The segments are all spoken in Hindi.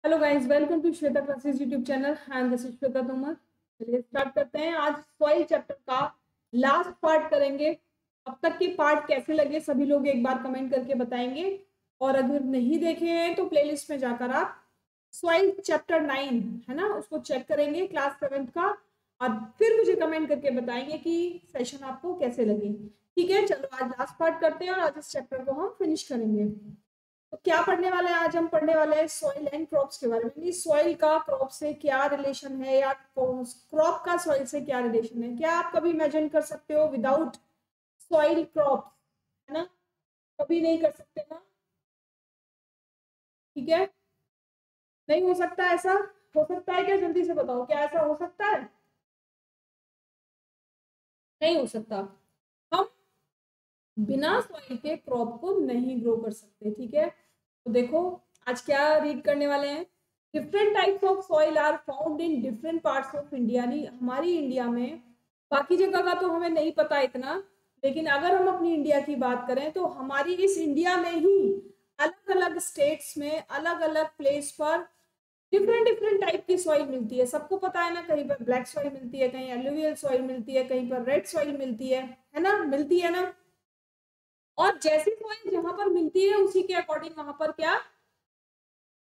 Hello guys, welcome to Shweta classes YouTube channel and this is Shweta Tomar. चलिए स्टार्ट करते हैं। आज सॉइल चैप्टर का लास्ट पार्ट करेंगे। अब तक के पार्ट कैसे लगे सभी लोग एक बार कमेंट करके बताएंगे, और अगर नहीं देखे हैं तो प्लेलिस्ट में जाकर आप सॉइल चैप्टर 9 है ना, उसको चेक करेंगे क्लास 7 का, और फिर मुझे कमेंट करके बताएंगे कि सेशन आपको कैसे लगे। ठीक है, चलो आज लास्ट पार्ट करते हैं और आज इस चैप्टर को हम फिनिश करेंगे। तो क्या पढ़ने वाले हैं आज? हम पढ़ने वाले हैं सॉइल एंड क्रॉप्स के बारे में। सॉइल का क्रॉप से क्या रिलेशन है, या क्रॉप का सॉइल से क्या रिलेशन है। क्या आप कभी इमेजिन कर सकते हो विदाउट सॉइल क्रॉप? है ना, कभी नहीं कर सकते ना। ठीक है, नहीं हो सकता ऐसा? हो सकता है क्या? जल्दी से बताओ, क्या ऐसा हो सकता है? नहीं हो सकता। हम बिना सॉइल के क्रॉप को नहीं ग्रो कर सकते। ठीक है, तो देखो आज क्या रीड करने वाले हैं। Different types of soil are found in different parts of India. हमारी इंडिया में, बाकी जगह का तो हमें नहीं पता इतना, लेकिन अगर हम अपनी इंडिया की बात करें तो हमारी इस इंडिया में ही अलग अलग स्टेट्स में अलग अलग प्लेस पर डिफरेंट डिफरेंट टाइप की सॉइल मिलती है। सबको पता है ना, कहीं पर ब्लैक सॉइल मिलती है, कहीं एलुवियल सॉइल मिलती है, कहीं पर रेड सॉइल मिलती है ना, मिलती है ना। और जैसी सॉइल जहां पर मिलती है उसी के अकॉर्डिंग वहां पर क्या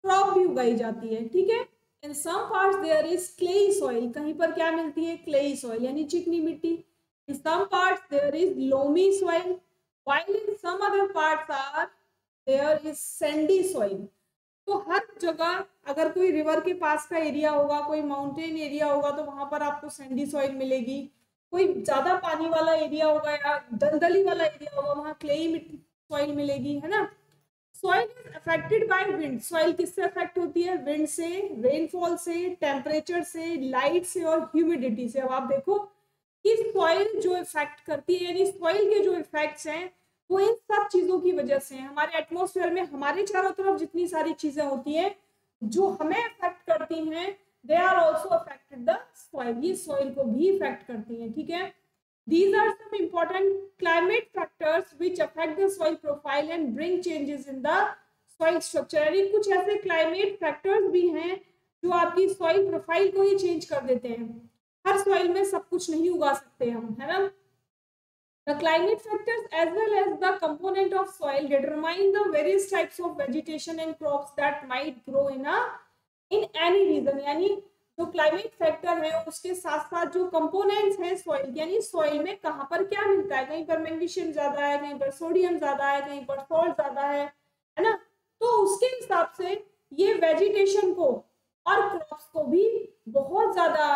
क्रॉप भी उगाई जाती है। ठीक है, in some parts there is clay soil. कहीं पर क्या मिलती है? क्लेई सॉइल यानी चिकनी मिट्टी। In some parts there is loamy soil, while in some other parts are there is sandy soil. तो हर जगह अगर कोई रिवर के पास का एरिया होगा, कोई माउंटेन एरिया होगा, तो वहां पर आपको सैंडी सॉइल मिलेगी। कोई ज्यादा पानी वाला एरिया होगा या दलदली वाला एरिया होगा, वहां क्लेई मिट्टी सॉइल मिलेगी, है ना। Soil is affected by wind. Soil किससे अफेक्ट होती है? विंड से, रेनफॉल से, टेम्परेचर से, लाइट से और ह्यूमिडिटी से। अब आप देखो कि सॉइल जो इफेक्ट करती है, यानी सॉइल के जो इफेक्ट्स हैं वो इन सब चीजों की वजह से हैं। हमारे एटमॉस्फेयर में हमारे चारों तरफ जितनी सारी चीजें होती हैं जो हमें अफेक्ट करती हैं, they are also affected the soil. ये सॉइल को भी इफेक्ट करती हैं। ठीक है, these are some important climate factors which affect the soil profile and bring changes in the soil structure। यानी कुछ ऐसे क्लाइमेट फैक्टर्स भी हैं जो आपकी सॉइल प्रोफाइल को ही चेंज कर देते हैं। हर सॉइल में सब कुछ नहीं उगा सकते हम, है ना। The climate factors as well as the component of soil determine the various types of vegetation and crops that might grow in any region। यानी जो क्लाइमेट फैक्टर है उसके साथ साथ जो कंपोनेंट्स हैं सॉइल, यानी सॉइल में कहाँ पर क्या मिलता है, कहीं पर मैग्नीशियम ज्यादा है, कहीं पर सोडियम ज्यादा है, कहीं पर सॉल्ट ज्यादा है ना। तो उसके हिसाब से ये वेजिटेशन को और क्रॉप्स को भी बहुत ज्यादा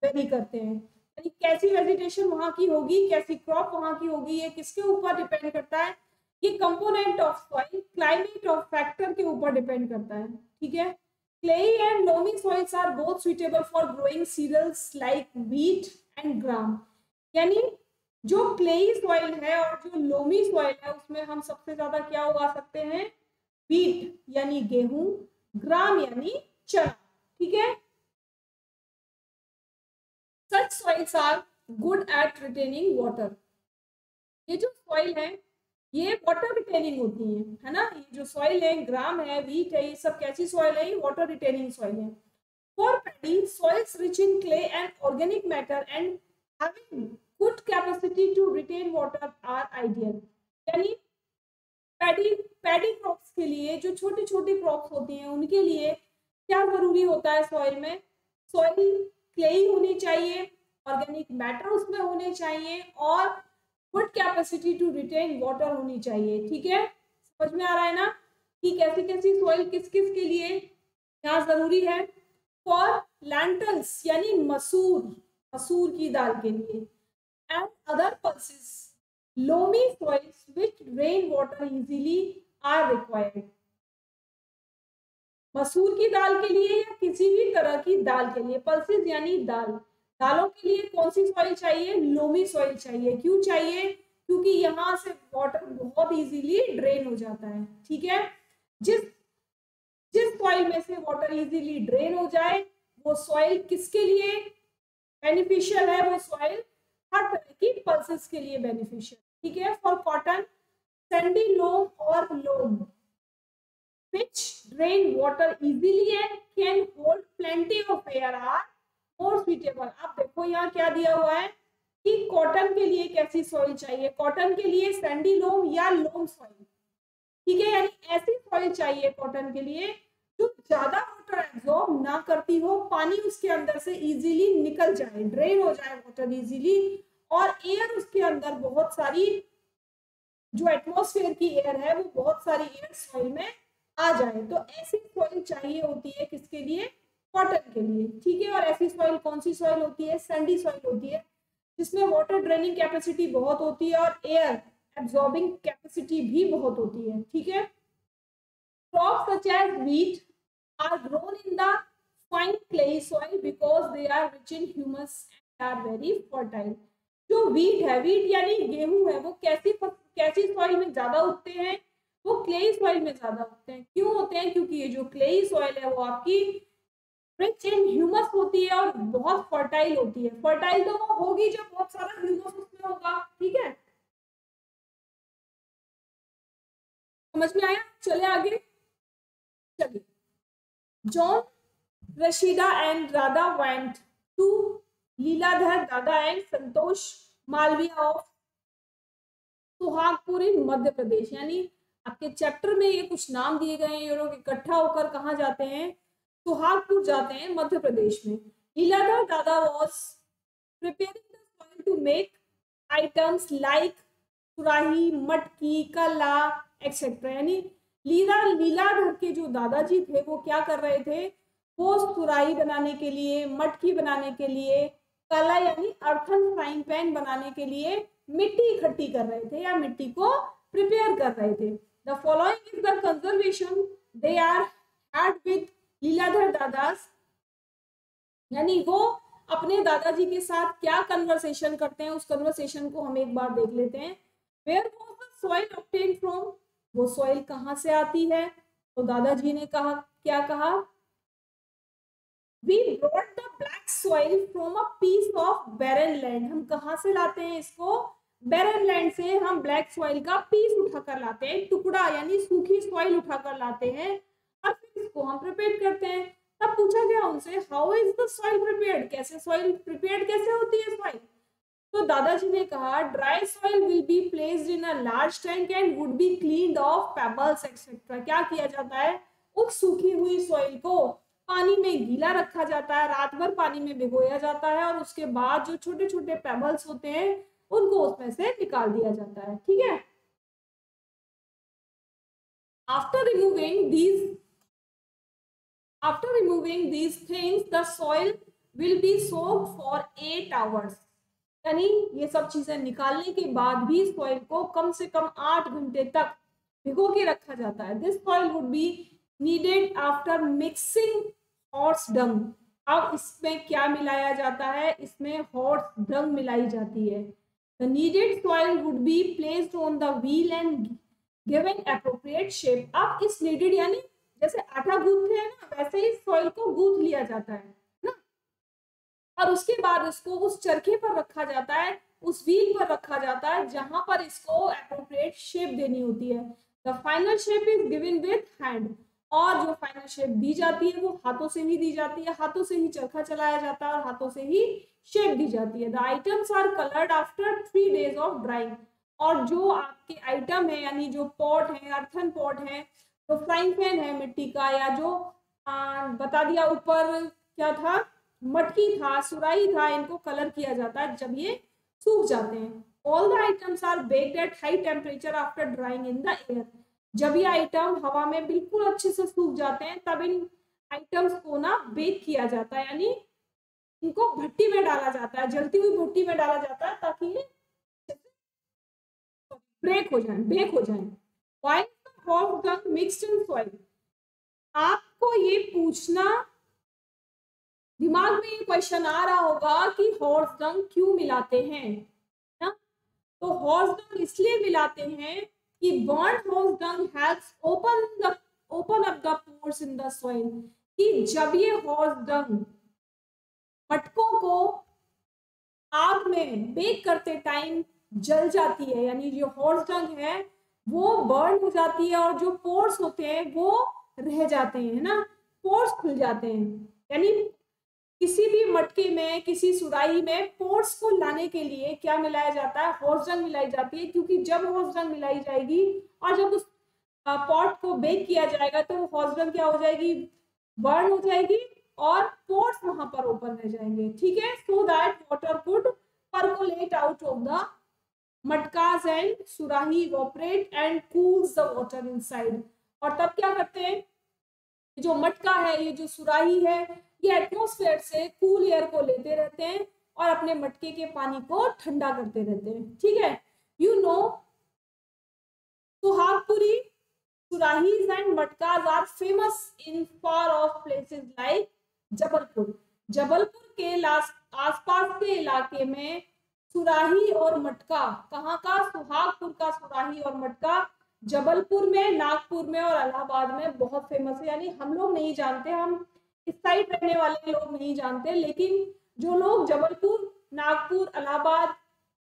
वेरी करते हैं। यानी कैसी वेजिटेशन वहां की होगी, कैसी क्रॉप वहां की होगी, ये किसके ऊपर डिपेंड करता है? ये component of soil, climate of factor के ऊपर डिपेंड करता है। ठीक है, clay and loamy soils are both suitable for growing cereals like wheat and gram। यानी जो क्लेई सॉइल है और जो लोमी सॉइल है उसमें हम सबसे ज्यादा क्या उगा सकते हैं? व्हीट यानी गेहूं, ग्राम यानी चना। ठीक है, such soils are good at retaining water. ये जो सॉइल है ये वाटर रिटेनिंग होती है ना। ये जो सॉइल है, ग्राम है, व्हीट है, ये सब कैसी सॉइल है? ये वाटर रिटेनिंग सॉइल है। For paddy, soils rich in clay and organic matter and having good capacity to retain water are ideal. यानी पैडी पैडी क्रॉप्स के लिए, जो छोटी छोटी क्रॉप्स होती हैं उनके लिए क्या जरूरी होता है सॉइल में? सॉइल क्लेई होनी चाहिए, ऑर्गेनिक मैटर उसमें होने चाहिए, और good capacity to retain water होनी चाहिए। ठीक है, समझ में आ रहा है ना कि कैसी कैसी सॉइल किस किस के लिए क्या जरूरी है? फॉर लैंटल्स यानी मसूर, मसूर की दाल के लिए, and other pulses, loamy soils which drain water easily are required. मसूर की दाल के लिए या किसी भी तरह की दाल के लिए, पल्सेस यानी दाल, दालों के लिए कौन सी सॉइल चाहिए? लोमी सॉइल चाहिए। क्यों चाहिए? क्योंकि यहाँ से वाटर बहुत इजीली ड्रेन हो जाता है। ठीक है, जिस जिस सॉइल में से वाटर इजीली ड्रेन हो जाए वो सॉइल किसके लिए बेनिफिशियल है? वो सॉइल हर तरह की पल्सेस के लिए बेनिफिशियल। ठीक है, फॉर कॉटन, सैंडी लोम और लोम, which drain water easily and can hold plenty of air are more suitable। अब देखो यहाँ क्या दिया हुआ है कि कॉटन के लिए कैसी सॉइल चाहिए, कॉटन के लिए सैंडी लोम या लोम सॉइल, ठीक है, यानी ऐसी सॉइल चाहिए कॉटन के लिए जो ज्यादा वाटर एब्जॉर्ब ना करती हो, पानी उसके अंदर से इजीली निकल जाए, ड्रेन हो जाए वाटर इजीली, और एयर उसके अंदर बहुत सारी, जो एटमॉस्फेयर की एयर है वो बहुत सारी एयर सॉइल में आ जाए। तो ऐसी सॉइल चाहिए होती है किसके लिए, कॉटन के लिए, ठीक है। और ऐसी सॉइल कौन सी सॉइल होती है, सैंडी सॉइल होती है, जिसमें वाटर ड्रेनिंग कैपेसिटी बहुत होती है और एयर एब्जॉर्बिंग कैपेसिटी भी बहुत होती है, ठीक है। Crops such as wheat are grown in the fine clay soil because they are rich in humus and are very fertile। जो वीट है, वीट यानी गेहूं है, वो कैसी सॉइल में ज्यादा उगते हैं, वो क्लेई सॉइल में ज्यादा उगते हैं। क्यों होते हैं, क्योंकि ये जो क्लेई सॉइल है वो आपकी रिच इन ह्यूमस होती है और बहुत फर्टाइल होती है। फर्टाइल तो वो होगी जब बहुत सारा ह्यूमस उसमें होगा, ठीक है, समझ में आया। चले आगे, चलिए। John, Rashida and Radha went to Leeladhar Dada and Santosh Malviya of Suhagpur इन मध्य प्रदेश। यानी आपके चैप्टर में ये कुछ नाम दिए गए हैं, ये लोग इकट्ठा होकर कहाँ जाते हैं, सुहागपुर जाते हैं मध्य प्रदेश में। लीलाधर दादा was preparing the soil to make items like सुराही, मटकी, कला एक्सेट्रा। यानी लीलाधर के जो दादाजी थे वो क्या कर रहे थे, वो सुराही बनाने के लिए, मटकी बनाने के लिए, कला यानी अर्थन फ्राइंग पैन बनाने के लिए मिट्टी इकट्ठी कर रहे थे या मिट्टी को प्रिपेयर कर रहे थे। The following is the conservation they are had with Liladhar दादास। यानी वो अपने दादाजी के साथ क्या कन्वर्सेशन करते हैं, उस कन्वर्सेशन को हम एक बार देख लेते हैं। Where was the soil obtained from, वो सॉइल कहाँ से आती है, तो दादाजी ने कहा, क्या कहा, we brought the black soil from a piece of barren land. हम कहाँ से लाते हैं इसको, बैरन लैंड से हम ब्लैक सॉइल का पीस उठाकर लाते हैं, टुकड़ा यानी सूखी सॉइल उठाकर लाते हैं और फिर इसको हम प्रिपेयर करते हैं। तब पूछा गया उनसे, how is the soil prepared, कैसे सॉइल प्रिपेयर्ड कैसे होती है सॉइल, तो दादाजी ने कहा, dry soil will be placed in a large tank and would be cleaned off pebbles etcetera. क्या किया जाता है, उस सूखी हुई सॉइल को पानी में गीला रखा जाता है, रात भर पानी में भिगोया जाता है और उसके बाद जो छोटे छोटे पेबल्स होते हैं उनको उसमें से निकाल दिया जाता है, ठीक है। After removing these things the soil will be soaked for 8 hours। यानी ये सब चीजें निकालने के बाद भी सॉइल को कम से कम 8 घंटे तक भिगो के रखा जाता है। This soil would be needed after mixing horse dung. अब इसमें क्या मिलाया जाता है, इसमें हॉर्स डंग मिलाई जाती है। The needed soil would be placed on the wheel and given appropriate shape. अब इस नीडेड यानी जैसे आटा गूंथते हैं ना, वैसे ही सॉइल को गूंथ लिया जाता है ना, और उसके बाद इसको उस चरखे पर रखा जाता है, उस व्हील पर रखा जाता है जहां पर इसको एप्रोप्रिएट शेप देनी होती है। The final shape is given with hand. और जो फाइनल शेप दी जाती है वो हाथों से ही दी जाती है, हाथों से ही चरखा चलाया जाता है और हाथों से ही शेप दी जाती है। The items are coloured after 3 days of drying. और जो आपके आइटम है यानी जो पॉट है, अर्थन पॉट है, जो फ्राइंग पैन है मिट्टी का, या जो बता दिया ऊपर क्या था, मटकी था, सुराही था, इनको कलर किया जाता है जब ये सूख जाते हैं। All the items are baked at high temperature after drying in the air. जब ये आइटम हवा में बिल्कुल अच्छे से सूख जाते हैं तब इन आइटम्स को ना बेक किया जाता है, यानी इनको भट्टी में डाला जाता है, जलती हुई भट्टी में डाला जाता है ताकि ये बेक हो जाए। Why is the horse dung mixed in soil? आपको ये पूछना, दिमाग में ये क्वेश्चन आ रहा होगा कि हॉर्स डंग क्यों मिलाते हैं ना, तो हॉर्स डंग इसलिए मिलाते हैं कि burned horse dung helps open up the pores in the soil. कि जब ये हॉर्स डंग मटकों को आग में बेक करते टाइम जल जाती है, यानी जो हॉर्स डंग है वो बर्न हो जाती है और जो पोर्स होते हैं वो रह जाते हैं, है ना, पोर्स खुल जाते हैं। यानी किसी भी मटके में, किसी सुराही में पोर्स को लाने के लिए क्या मिलाया जाता है, हौज रंग मिलाई जाती है, क्योंकि जब हौज रंग मिलाई जाएगी और जब उस पॉट को बेक किया जाएगा तो हौज रंग क्या हो जाएगी, बर्न हो जाएगी और पोर्स वहां पर ओपन रह जाएंगे, ठीक है, so that water could percolate out of the matkas and surahi evaporate and cools the water inside. और तब क्या करते हैं, जो मटका है, ये जो सुराही है, ये एटमॉस्फेयर से कूल एयर को लेते रहते हैं और अपने मटके के पानी को ठंडा करते रहते हैं, ठीक है। You know Suhagpuri surahis and matkas are famous in far off places like Jabalpur. Jabalpur के आसपास के इलाके में सुराही और मटका, कहाँ का, सुहागपुर का सुराही और मटका जबलपुर में, नागपुर में और इलाहाबाद में बहुत फेमस है। यानी हम लोग नहीं जानते, हम इस साइड रहने वाले लोग नहीं जानते, लेकिन जो लोग जबलपुर, नागपुर, इलाहाबाद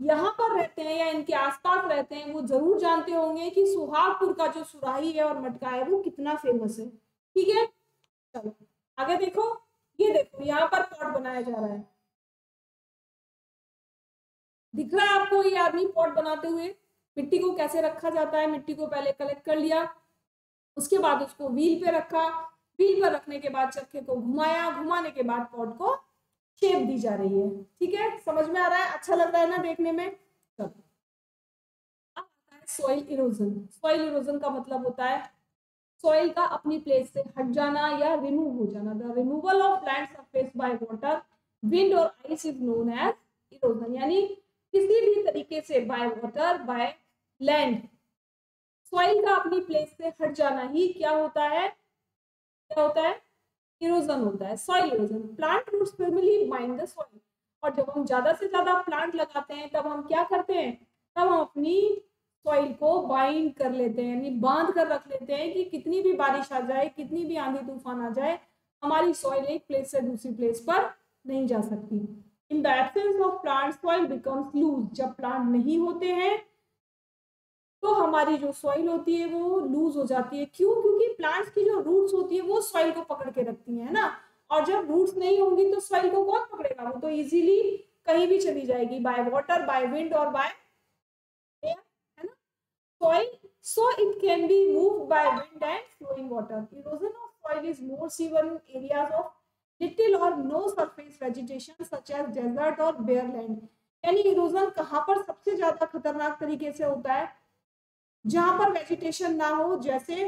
यहाँ पर रहते हैं या इनके आसपास रहते हैं वो जरूर जानते होंगे कि सुहागपुर का जो सुराही है और मटका है वो कितना फेमस है, ठीक है। चलो आगे देखो, ये देखो यहाँ पर पॉट बनाया जा रहा है, दिख रहा है आपको, ये आदमी पॉट बनाते हुए। मिट्टी को कैसे रखा जाता है, मिट्टी को पहले कलेक्ट कर लिया, उसके बाद उसको व्हील पे रखा, व्हील पर रखने के बाद चक्के को घुमाया, घुमाने के बाद पॉट को शेप दी जा रही है, ठीक है, समझ में आ रहा है, अच्छा लग रहा है ना देखने में। चलो अब आता है सॉइल इरोजन। सॉइल इरोजन का मतलब होता है सॉइल का अपनी प्लेस से हट जाना या रिमूव हो जाना। The removal of land surface by water, wind और ice is known as erosion. यानी किसी भी तरीके से by water, by land, soil का अपनी प्लेस से हट जाना ही क्या होता है, क्या होता है, इरोजन होता है, soil erosion. Plant roots firmly bind the soil. और जब हम ज्यादा से ज्यादा प्लांट लगाते हैं तब हम क्या करते हैं, तब हम अपनी सॉइल को बाइंड कर लेते हैं, यानी बांध कर रख लेते हैं कि कितनी भी बारिश आ जाए, कितनी भी आंधी तूफान आ जाए, हमारी सॉइल एक प्लेस से दूसरी प्लेस पर नहीं जा सकती। In the absence of plant soil becomes loose. जब प्लांट नहीं होते हैं तो हमारी जो सॉइल होती है वो लूज हो जाती है। क्यों? क्योंकि प्लांट्स की जो रूट्स होती है वो सॉइल को पकड़ के रखती है ना, और जब रूट्स नहीं होंगी तो सॉइल को कौन पकड़ेगा, वो तो इजीली कहीं भी चली जाएगी, बाय वाटर, बाय विंड और बाय एयर, है ना, soil, so it can be moved by wind and flowing water. Erosion of soil is more severe in areas of little or no surface vegetation such as desert or bare land. यानी इरोजन कहाँ पर सबसे ज्यादा खतरनाक तरीके से होता है, जहां पर वेजिटेशन ना हो, जैसे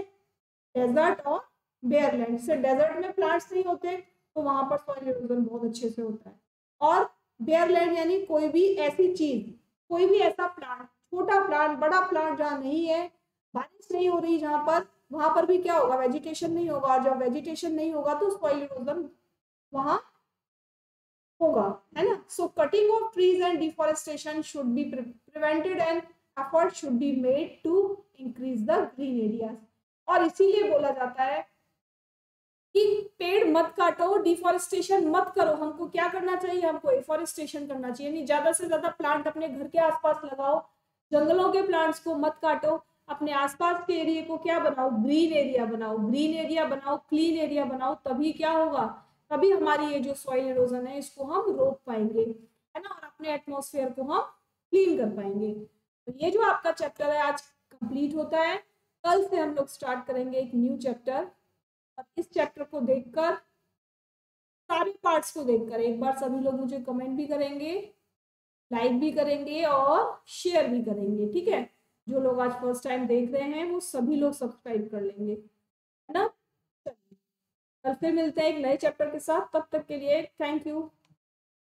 डेजर्ट और बेयर लैंड। से डेजर्ट में प्लांट्स नहीं होते तो वहां पर सॉइल इरोजन बहुत अच्छे से होता है। और बेयर लैंड यानी कोई भी ऐसी चीज, कोई भी ऐसा प्लांट, छोटा प्लांट, बड़ा प्लांट जहाँ नहीं है, बारिश नहीं हो रही जहां पर, वहां पर भी क्या होगा, वेजिटेशन नहीं होगा, और जब वेजिटेशन नहीं होगा तो सॉइल इरोजन वहां होगा, है ना। सो cutting of trees and deforestation should be prevented and effort should be made to increase the green areas। और इसीलिए बोला जाता है कि पेड़ मत काटो, डिफॉरेस्टेशन मत करो। हमको क्या करना चाहिए, हमको एफॉरेस्टेशन करना चाहिए, यानी ज्यादा से ज्यादा प्लांट अपने घर के आसपास लगाओ, जंगलों के प्लांट्स को मत काटो, अपने आसपास के एरिया को क्या बनाओ, ग्रीन एरिया बनाओ, ग्रीन एरिया बनाओ, क्लीन एरिया बनाओ, तभी क्या होगा, तभी हमारी ये जो सॉइल इरोजन है इसको हम रोक पाएंगे, है ना, और अपने एटमॉस्फेयर को हम क्लीन कर पाएंगे। तो ये जो आपका चैप्टर है आज कंप्लीट होता है। कल से हम लोग स्टार्ट करेंगे एक न्यू चैप्टर, और इस चैप्टर को देखकर, सारे पार्ट्स को देखकर एक बार सभी लोग मुझे कमेंट भी करेंगे, लाइक भी करेंगे और शेयर भी करेंगे, ठीक है। जो लोग आज फर्स्ट टाइम देख रहे हैं वो सभी लोग सब्सक्राइब कर लेंगे, है ना। कल फिर मिलते हैं एक नए चैप्टर के साथ, तब तक के लिए थैंक यू।